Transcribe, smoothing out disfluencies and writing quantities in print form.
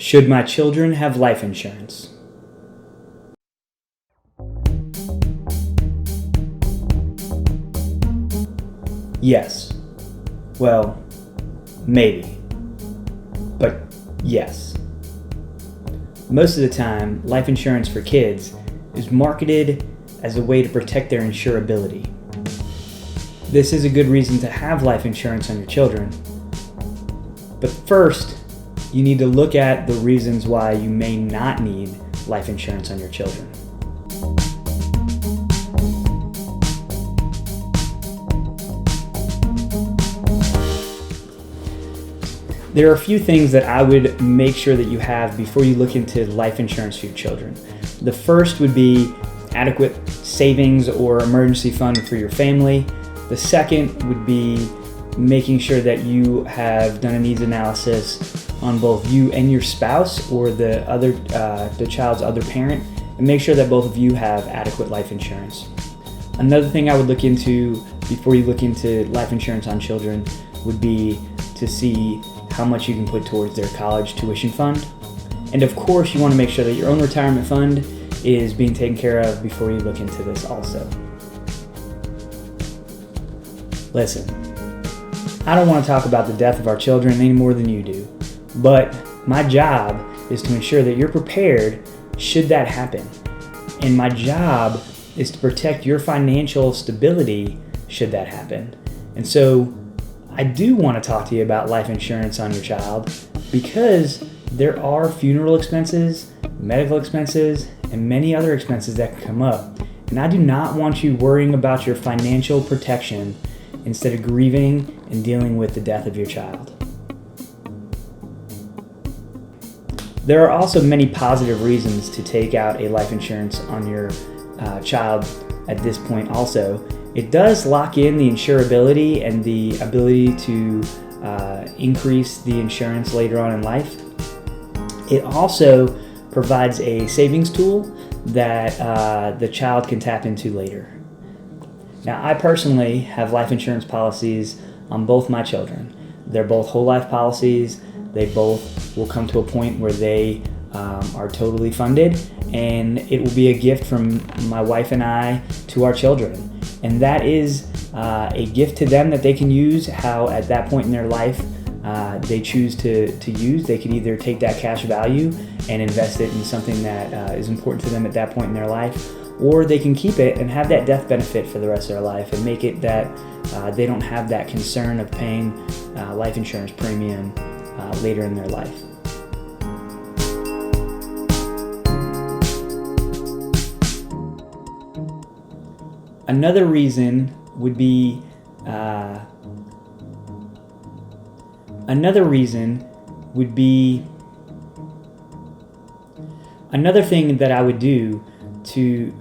Should my children have life insurance? Yes. Well, maybe. But yes. Most of the time, life insurance for kids is marketed as a way to protect their insurability. This is a good reason to have life insurance on your children. But first, you need to look at the reasons why you may not need life insurance on your children. There are a few things that I would make sure that you have before you look into life insurance for your children. The first would be adequate savings or emergency fund for your family. The second would be making sure that you have done a needs analysis on both you and your spouse or the child's other parent, and make sure that both of you have adequate life insurance. Another thing I would look into before you look into life insurance on children would be to see how much you can put towards their college tuition fund. And of course, you want to make sure that your own retirement fund is being taken care of before you look into this also. Listen, I don't want to talk about the death of our children any more than you do, but my job is to ensure that you're prepared should that happen. And my job is to protect your financial stability should that happen. And so I do want to talk to you about life insurance on your child because there are funeral expenses, medical expenses, and many other expenses that can come up. And I do not want you worrying about your financial protection instead of grieving and dealing with the death of your child. There are also many positive reasons to take out a life insurance on your child at this point also. It does lock in the insurability and the ability to increase the insurance later on in life. It also provides a savings tool that the child can tap into later. Now, I personally have life insurance policies on both my children. They're both whole life policies. They both will come to a point where they are totally funded, and it will be a gift from my wife and I to our children. And that is a gift to them that they can use how at that point in their life they choose to use. They could either take that cash value and invest it in something that is important to them at that point in their life, or they can keep it and have that death benefit for the rest of their life and make it that they don't have that concern of paying life insurance premium later in their life. Another reason would be another thing that I would do to